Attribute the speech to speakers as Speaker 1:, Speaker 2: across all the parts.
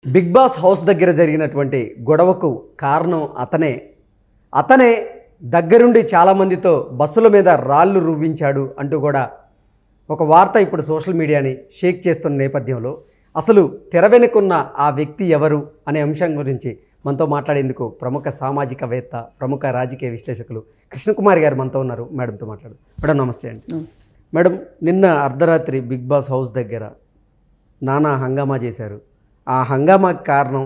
Speaker 1: Big boss house దగ్గర జరిగినటువంటి గొడవకు కారణం అతనే దగ్గరుండి చాలామందితో బస్సుల మీద రాళ్ళు రువ్వించాడు అంటూ కూడా ఒక వార్త ఇప్పుడు సోషల్ మీడియాని షేక్ చేస్తున్న నేపథ్యంలో అసలు తెర వెనుకున్న ఆ వ్యక్తి ఎవరు అనే అంశం గురించి మనతో మాట్లాడేందుకు ప్రముఖ సామాజికవేత్త, ప్రముఖ రాజకీయ విశ్లేషకులు కృష్ణకుమారి గారు మనతో ఉన్నారు. మేడంతో మాట్లాడు. మేడం నమస్తే అండి.
Speaker 2: నమస్తే
Speaker 1: మేడం, నిన్న అర్ధరాత్రి బిగ్ బాస్ హౌస్ దగ్గర నానా హంగామా చేశారు. ఆ హంగామాకి కారణం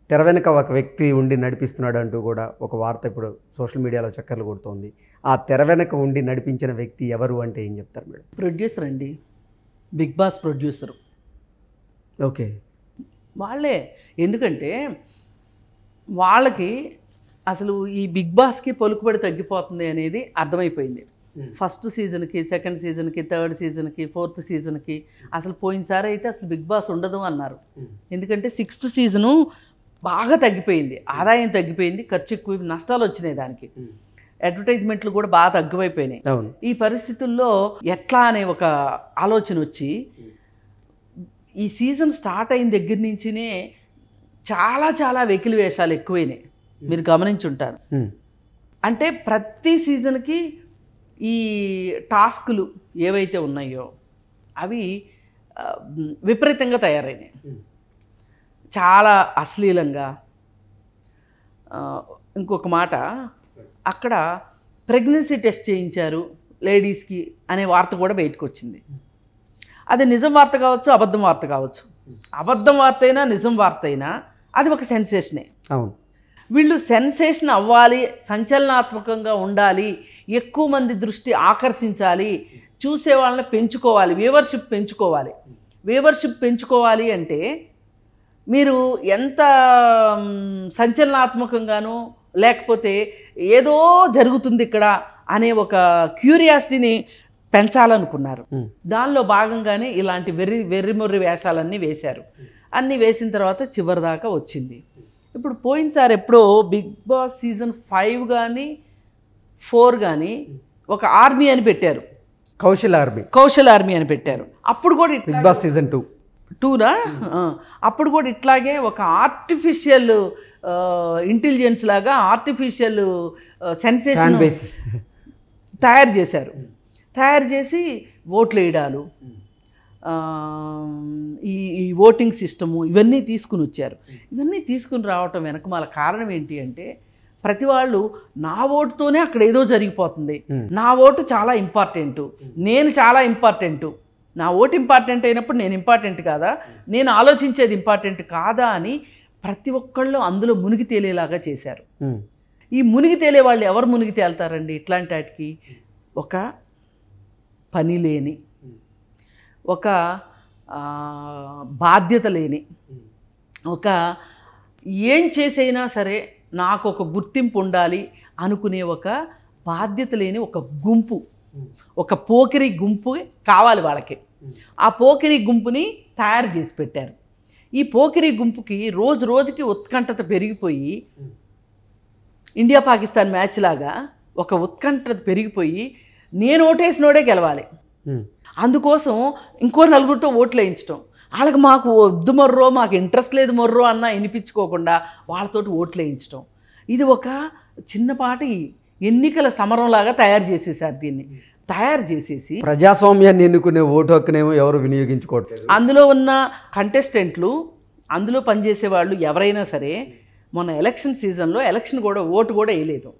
Speaker 1: తెర వెనుక ఒక వ్యక్తి ఉండి నడిపిస్తున్నాడు అంటూ కూడా ఒక వార్త ఇప్పుడు సోషల్ మీడియాలో చక్కర్లు కొడుతోంది. ఆ తెర వెనుక ఉండి నడిపించిన వ్యక్తి ఎవరు అంటే ఏం చెప్తారు మేడం?
Speaker 2: ప్రొడ్యూసర్ అండి, బిగ్ బాస్ ప్రొడ్యూసరు
Speaker 1: ఓకే,
Speaker 2: వాళ్ళే. ఎందుకంటే వాళ్ళకి అసలు ఈ బిగ్ బాస్కి పలుకుబడి తగ్గిపోతుంది అనేది అర్థమైపోయింది. ఫస్ట్ సీజన్కి, సెకండ్ సీజన్కి, థర్డ్ సీజన్కి, ఫోర్త్ సీజన్కి, అసలు పోయినసారి అయితే అసలు బిగ్ బాస్ ఉండదు అన్నారు. ఎందుకంటే సిక్స్త్ సీజను బాగా తగ్గిపోయింది, ఆదాయం తగ్గిపోయింది, ఖర్చు ఎక్కువ, నష్టాలు వచ్చినాయి, దానికి అడ్వర్టైజ్మెంట్లు కూడా బాగా తగ్గిపోయినాయి. ఈ పరిస్థితుల్లో ఎట్లా అనే ఒక ఆలోచన వచ్చి ఈ సీజన్ స్టార్ట్ అయిన దగ్గర నుంచినే చాలా వెకిలి వేషాలు ఎక్కువైనాయి. మీరు గమనించుంటారు. అంటే ప్రతి సీజన్కి ఈ టాస్కులు ఏవైతే ఉన్నాయో అవి విపరీతంగా తయారైనాయి. చాలా అశ్లీలంగా. ఇంకొక మాట, అక్కడ ప్రెగ్నెన్సీ టెస్ట్ చేయించారు లేడీస్కి అనే వార్త కూడా బయటకు వచ్చింది. అది నిజం వార్త కావచ్చు, అబద్ధం వార్త కావచ్చు. అబద్ధం వార్త అయినా నిజం వార్త అయినా అది ఒక సెన్సేషనే.
Speaker 1: అవును,
Speaker 2: వీళ్ళు సెన్సేషన్ అవ్వాలి, సంచలనాత్మకంగా ఉండాలి, ఎక్కువ మంది దృష్టి ఆకర్షించాలి, చూసే వాళ్ళని పెంచుకోవాలి, వ్యూవర్షిప్ పెంచుకోవాలి. వ్యూవర్షిప్ పెంచుకోవాలి అంటే మీరు ఎంత సంచలనాత్మకంగానూ లేకపోతే ఏదో జరుగుతుంది ఇక్కడ అనే ఒక క్యూరియాసిటీని పెంచాలనుకున్నారు. దానిలో భాగంగానే ఇలాంటి వెర్రిమొర్రి వేషాలన్నీ వేశారు. అన్నీ వేసిన తర్వాత చివరి దాకా వచ్చింది. ఇప్పుడు పోయినసారి ఎప్పుడో బిగ్ బాస్ సీజన్ 5 కానీ 4 కానీ ఒక ఆర్మీ అని పెట్టారు, కౌశల్ ఆర్మీ అని పెట్టారు. అప్పుడు కూడా
Speaker 1: బిగ్ బాస్ సీజన్
Speaker 2: 2నా అప్పుడు కూడా ఇట్లాగే ఒక ఆర్టిఫిషియల్ ఇంటెలిజెన్స్ లాగా ఆర్టిఫిషియల్ సెన్సేషన్ తయారు చేశారు. తయారు చేసి ఓట్లు వేయడాలు, ఈ ఓటింగ్ సిస్టము ఇవన్నీ తీసుకుని వచ్చారు. ఇవన్నీ తీసుకుని రావటం వెనక మన కారణం ఏంటి అంటే, ప్రతి వాళ్ళు నా ఓటుతోనే అక్కడ ఏదో జరిగిపోతుంది, నా ఓటు చాలా ఇంపార్టెంటు, నేను చాలా ఇంపార్టెంటు, నా ఓటు ఇంపార్టెంట్ అయినప్పుడు నేను ఇంపార్టెంట్ కాదా, నేను ఆలోచించేది ఇంపార్టెంట్ కాదా అని ప్రతి ఒక్కళ్ళు అందులో మునిగి తేలేలాగా చేశారు. ఈ మునిగి తేలే వాళ్ళు ఎవరు మునిగి తేలుతారండి ఇట్లాంటి వాటికి? ఒక పని లేని, ఒక బాధ్యత లేని, ఒక ఏం చేసైనా సరే నాకు ఒక గుర్తింపు ఉండాలి అనుకునే ఒక బాధ్యత లేని ఒక గుంపు, ఒక పోకిరి గుంపు కావాలి వాళ్ళకి. ఆ పోకిరి గుంపుని తయారు చేసి పెట్టారు. ఈ పోకిరి గుంపుకి రోజు రోజుకి ఉత్కంఠత పెరిగిపోయి, ఇండియా పాకిస్తాన్ మ్యాచ్ లాగా ఒక ఉత్కంఠత పెరిగిపోయి నేను ఓటేసినోడే గెలవాలి, అందుకోసం ఇంకో నలుగురితో ఓట్లు వేయించడం, వాళ్ళకి మాకు వద్దు మొర్రో, మాకు ఇంట్రెస్ట్ లేదు మొర్రో అన్న వినిపించుకోకుండా వాళ్ళతోటి ఓట్లు వేయించడం. ఇది ఒక చిన్నపాటి ఎన్నికల సమరంలాగా తయారు చేసేసారు. దీన్ని తయారు చేసేసి
Speaker 1: ప్రజాస్వామ్యాన్ని ఎన్నుకునే ఓటు హక్కునేమో ఎవరు వినియోగించుకోవట్లేదు.
Speaker 2: అందులో ఉన్న కంటెస్టెంట్లు, అందులో పనిచేసే వాళ్ళు ఎవరైనా సరే మొన్న ఎలక్షన్ సీజన్లో ఎలక్షన్ కూడా ఓటు కూడా వేయలేదు.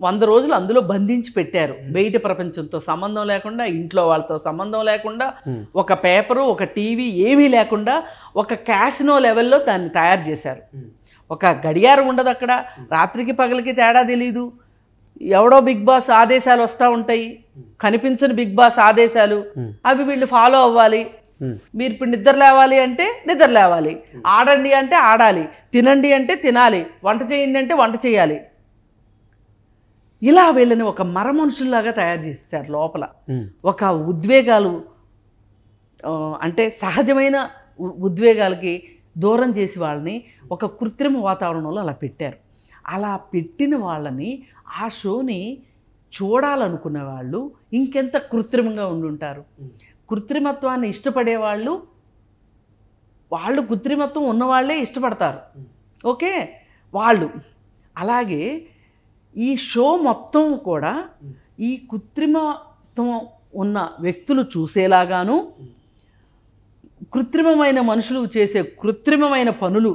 Speaker 2: 100 రోజులు అందులో బంధించి పెట్టారు. బయట ప్రపంచంతో సంబంధం లేకుండా, ఇంట్లో వాళ్ళతో సంబంధం లేకుండా, ఒక పేపరు, ఒక టీవీ ఏమీ లేకుండా ఒక క్యాసినో లెవెల్లో దాన్ని తయారు చేశారు. ఒక గడియారం ఉండదు అక్కడ, రాత్రికి పగలికి తేడా తెలీదు. ఎవడో బిగ్ బాస్ ఆదేశాలు వస్తూ ఉంటాయి, కనిపించని బిగ్ బాస్ ఆదేశాలు, అవి వీళ్ళు ఫాలో అవ్వాలి. మీరు ఇప్పుడు నిద్ర లేవాలి అంటే నిద్ర లేవాలి, ఆడండి అంటే ఆడాలి, తినండి అంటే తినాలి, వంట చేయండి అంటే వంట చేయాలి. ఇలా వీళ్ళని ఒక మరమనుషుల్లాగా తయారు చేస్తారు. లోపల ఒక ఉద్వేగాలు, అంటే సహజమైన ఉద్వేగాలకి దూరం చేసి వాళ్ళని ఒక కృత్రిమ వాతావరణంలో అలా పెట్టారు. అలా పెట్టిన వాళ్ళని, ఆ షోని చూడాలనుకున్న వాళ్ళు ఇంకెంత కృత్రిమంగా ఉండుంటారు. కృత్రిమత్వాన్ని ఇష్టపడే వాళ్ళు వాళ్ళు కృత్రిమత్వం ఉన్నవాళ్ళే ఇష్టపడతారు. ఓకే, వాళ్ళు అలాగే ఈ షో మొత్తం కూడా ఈ కృత్రిమత్వం ఉన్న వ్యక్తులు చూసేలాగాను, కృత్రిమమైన మనుషులు చేసే కృత్రిమమైన పనులు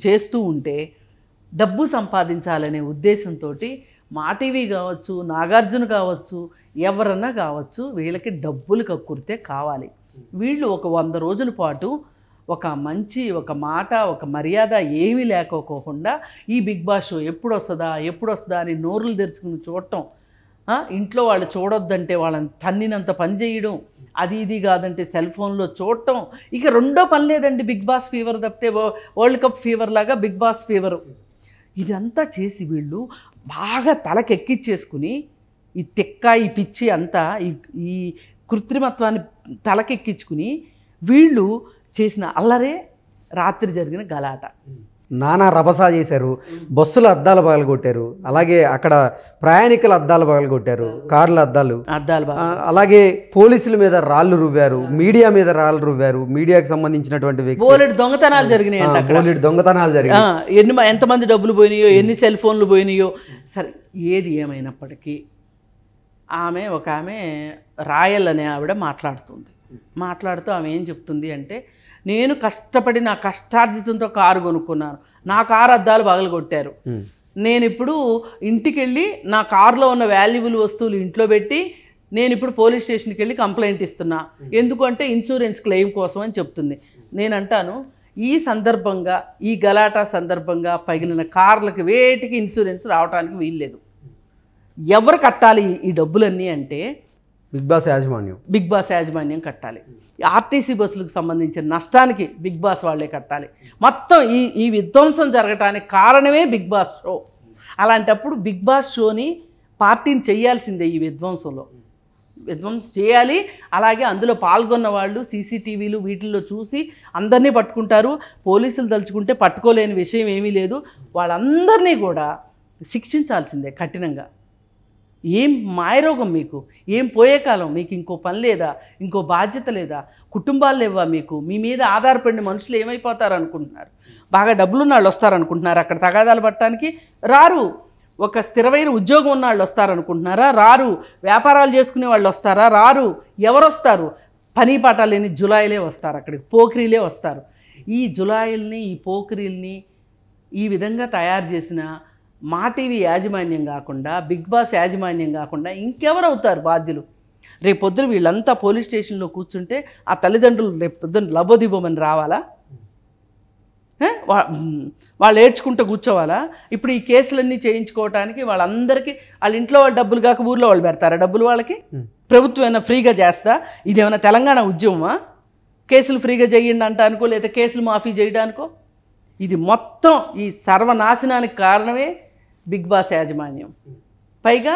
Speaker 2: చేస్తూ ఉంటే డబ్బు సంపాదించాలనే ఉద్దేశంతో మా టీవీ కావచ్చు, నాగార్జున కావచ్చు, ఎవరన్నా కావచ్చు, వీళ్ళకి డబ్బులు కక్కుర్తే కావాలి. వీళ్ళు ఒక 100 రోజుల పాటు ఒక మంచి ఒక మాట ఒక మర్యాద ఏమీ లేకోకుండా ఈ బిగ్ బాస్ షో ఎప్పుడు వస్తుందా అని నోరులు తెరుచుకుని చూడటం, ఇంట్లో వాళ్ళు చూడొద్దంటే వాళ్ళని తన్నినంత పని చేయడం, అది ఇది కాదంటే సెల్ ఫోన్లో చూడటం, ఇక రెండో పని లేదండి. బిగ్ బాస్ ఫీవర్ తప్పితే వరల్డ్ కప్ ఫీవర్ లాగా బిగ్ బాస్ ఫీవరు. ఇదంతా చేసి వీళ్ళు బాగా తలకెక్కిచ్చేసుకుని ఈ తెక్క ఈ పిచ్చి అంతా ఈ కృత్రిమత్వాన్ని తలకెక్కించుకుని వీళ్ళు చేసిన అల్లరే రాత్రి జరిగిన గలాట.
Speaker 1: నానా రభసా చేశారు, బస్సుల అద్దాలు పగలగొట్టారు, అలాగే అక్కడ ప్రయాణికుల అద్దాలు పగలగొట్టారు, కార్ల అద్దాలు, అలాగే పోలీసుల మీద రాళ్ళు రువ్వారు, మీడియా మీద రాళ్ళు రువ్వారు, మీడియాకి సంబంధించినటువంటి వ్యక్తి
Speaker 2: బోలెడు దొంగతనాలు జరిగినాయి అంట.
Speaker 1: బోలెడు దొంగతనాలు జరిగినాయి.
Speaker 2: ఎంతమంది డబ్బులు పోయినాయో, ఎన్ని సెల్ ఫోన్లు పోయినాయో. సరే, ఏది ఏమైనప్పటికీ ఒక ఆమె రాయల్ అనే ఆవిడ మాట్లాడుతూ ఆమె ఏం చెప్తుంది అంటే, నేను కష్టపడి నా కష్టార్జితంతో కారు కొనుక్కున్నాను, నా కారు అద్దాలు పగలగొట్టారు, నేను ఇప్పుడు ఇంటికి వెళ్ళి నా కారులో ఉన్న వాల్యుబుల్ వస్తువులు ఇంట్లో పెట్టి నేను ఇప్పుడు పోలీస్ స్టేషన్కి వెళ్ళి కంప్లైంట్ ఇస్తున్నా, ఎందుకంటే ఇన్సూరెన్స్ క్లెయిమ్ కోసం అని చెప్తుంది. నేను అంటాను, ఈ సందర్భంగా ఈ గలాటా సందర్భంగా పగిలిన కార్లకి వేటికి ఇన్సూరెన్స్ రావడానికి వీల్లేదు. ఎవరు కట్టాలి ఈ డబ్బులన్నీ అంటే
Speaker 1: బిగ్ బాస్ యాజమాన్యం కట్టాలి. ఆర్టీసీ బస్సులకు సంబంధించిన నష్టానికి బిగ్ బాస్ వాళ్ళే కట్టాలి. మొత్తం ఈ విధ్వంసం జరగటానికి కారణమే బిగ్ బాస్ షో. అలాంటప్పుడు బిగ్ బాస్ షోని పార్టీని చేయాల్సిందే. ఈ విధ్వంసం చేయాలి. అలాగే అందులో పాల్గొన్న వాళ్ళు సీసీటీవీలు వీటిల్లో చూసి అందరినీ పట్టుకుంటారు. పోలీసులు తలుచుకుంటే పట్టుకోలేని విషయం ఏమీ లేదు. వాళ్ళందరినీ కూడా శిక్షించాల్సిందే కఠినంగా. ఏం మాయరోగం మీకు? ఏం పోయే కాలం మీకు? ఇంకో పని లేదా? ఇంకో బాధ్యత లేదా? కుటుంబాలు లేవా మీకు? మీ మీద ఆధారపడిన మనుషులు ఏమైపోతారు అనుకుంటున్నారు? బాగా డబ్బులున్న వాళ్ళు వస్తారనుకుంటున్నారు అక్కడ తగాదాలు పట్టడానికి? రారు. ఒక స్థిరమైన ఉద్యోగం ఉన్న వాళ్ళు వస్తారనుకుంటున్నారా? రారు. వ్యాపారాలు చేసుకునే వాళ్ళు వస్తారా? రారు. ఎవరు వస్తారు? పని పాట లేని జులాయిలే వస్తారు, అక్కడికి పోకిరీలే వస్తారు. ఈ జులాయిల్ని ఈ పోకిరీల్ని ఈ విధంగా తయారు చేసిన మా టీవీ యాజమాన్యం కాకుండా, బిగ్ బాస్ యాజమాన్యం కాకుండా ఇంకెవరు అవుతారు బాధ్యులు? రేపొద్దున వీళ్ళంతా పోలీస్ స్టేషన్లో కూర్చుంటే ఆ తల్లిదండ్రులు రేపొద్దున లబోదిబోమని రావాలా? వాళ్ళు ఏడ్చుకుంటూ కూర్చోవాలా? ఇప్పుడు ఈ కేసులన్నీ చేయించుకోవడానికి వాళ్ళందరికీ వాళ్ళ ఇంట్లో వాళ్ళు డబ్బులు కాక ఊర్లో వాళ్ళు పెడతారా డబ్బులు వాళ్ళకి? ప్రభుత్వం ఏమైనా ఫ్రీగా చేస్తా? ఇదేమైనా తెలంగాణ ఉద్యమమా? కేసులు ఫ్రీగా చేయండి అంటానుకో, లేదా కేసులు మాఫీ చేయడానికో? ఇది మొత్తం ఈ సర్వనాశనానికి కారణమే బిగ్ బాస్ యాజమాన్యం. పైగా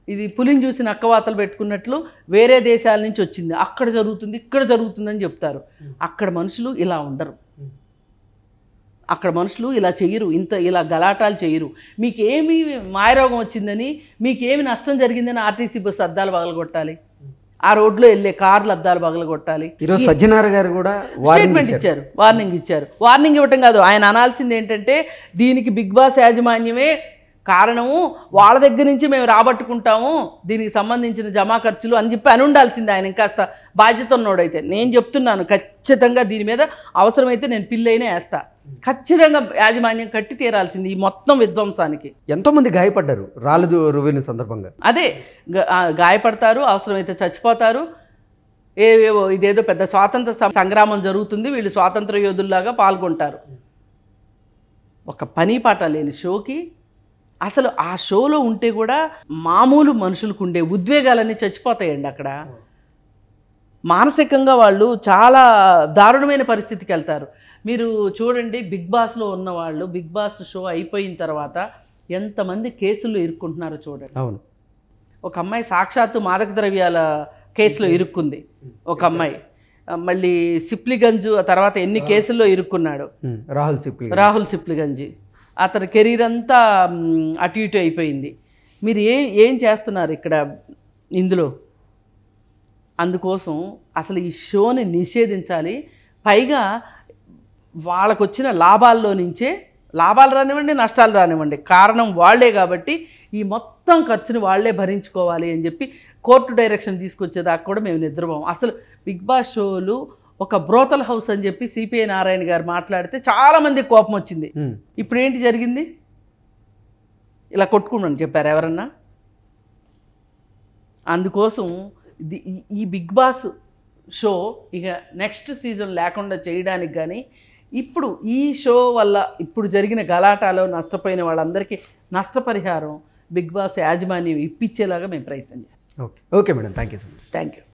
Speaker 1: ఇది పులిని చూసి నక్కవాతలు పెట్టుకున్నట్లు వేరే దేశాల నుంచి వచ్చింది, అక్కడ జరుగుతుంది ఇక్కడ జరుగుతుందని చెప్తారు. అక్కడ మనుషులు ఇలా ఉండరు, అక్కడ మనుషులు ఇలా చెయ్యరు, ఇలా గలాటాలు చెయ్యరు. మీకేమి మాయరోగం వచ్చిందని, మీకేమి నష్టం జరిగిందని ఆర్టీసీ బస్సు అద్దాలు పగలగొట్టాలి? ఆ రోడ్లో వెళ్ళే కార్లు అద్దాలు పగలగొట్టాలి? ఈరోజు సజ్జనార్ గారు కూడా
Speaker 2: స్టేట్మెంట్ ఇచ్చారు, వార్నింగ్ ఇవ్వటం కాదు, ఆయన అనాల్సింది ఏంటంటే, దీనికి బిగ్ బాస్ యాజమాన్యమే కారణము, వాళ్ళ దగ్గర నుంచి మేము రాబట్టుకుంటాము దీనికి సంబంధించిన జమా ఖర్చులు అని చెప్పి అని ఉండాల్సింది ఆయన. ఇంకాస్త బాధ్యత ఉన్నోడైతే. నేను చెప్తున్నాను, ఖచ్చితంగా దీని మీద అవసరమైతే నేను పిల్లైనా వేస్తా. ఖచ్చితంగా యాజమాన్యం కట్టి తీరాల్సింది ఈ మొత్తం విధ్వంసానికి.
Speaker 1: ఎంతోమంది గాయపడ్డారు రాళ్ళు రువ్విన సందర్భంగా.
Speaker 2: అదే గాయపడతారు, అవసరమైతే చచ్చిపోతారు. ఏవేవో ఇదేదో పెద్ద స్వాతంత్ర సంగ్రామం జరుగుతుంది, వీళ్ళు స్వాతంత్ర యోధుల్లాగా పాల్గొంటారు. ఒక పని పాట లేని షోకి అసలు ఆ షోలో ఉంటే కూడా మామూలు మనుషులకు ఉండే ఉద్వేగాలన్నీ చచ్చిపోతాయండి. అక్కడ మానసికంగా వాళ్ళు చాలా దారుణమైన పరిస్థితికి వెళ్తారు. మీరు చూడండి, బిగ్ బాస్లో ఉన్నవాళ్ళు బిగ్ బాస్ షో అయిపోయిన తర్వాత ఎంతమంది కేసుల్లో ఇరుక్కుంటున్నారో చూడండి.
Speaker 1: అవును,
Speaker 2: ఒక అమ్మాయి సాక్షాత్తు మాదక ద్రవ్యాల కేసులో ఇరుక్కుంది. ఒక అమ్మాయి మళ్ళీ సిప్లిగంజ్ తర్వాత ఎన్ని కేసుల్లో ఇరుక్కున్నాడు రాహుల్ సిప్లిగంజి. అతని కెరీర్ అంతా అటు ఇటు అయిపోయింది. మీరు ఏం చేస్తున్నారు ఇక్కడ ఇందులో? అందుకోసం అసలు ఈ షోని నిషేధించాలి. పైగా వాళ్ళకు వచ్చిన లాభాల్లో నుంచే, లాభాలు రానివ్వండి నష్టాలు రానివ్వండి, కారణం వాళ్లే కాబట్టి ఈ మొత్తం ఖర్చుని వాళ్లే భరించుకోవాలి అని చెప్పి కోర్టు డైరెక్షన్ తీసుకొచ్చేదాకా కూడా మేము నిద్రపోం. అసలు బిగ్ బాస్ షోలు ఒక బ్రోతల్ హౌస్ అని చెప్పి సిపిఐ నారాయణ గారు మాట్లాడితే చాలామందికి కోపం వచ్చింది. ఇప్పుడు ఏంటి జరిగింది? ఇలా కొట్టుకున్నాను చెప్పారు ఎవరన్నా? అందుకోసం ఈ బిగ్ బాస్ షో ఇక నెక్స్ట్ సీజన్ లేకుండా చేయడానికి కానీ, ఇప్పుడు ఈ షో వల్ల ఇప్పుడు జరిగిన గలాటాలో నష్టపోయిన వాళ్ళందరికీ నష్టపరిహారం బిగ్ బాస్ యాజమాన్యం ఇప్పించేలాగా మేము ప్రయత్నం చేస్తాం.
Speaker 1: Okay madam, thank you so much.
Speaker 2: Thank you.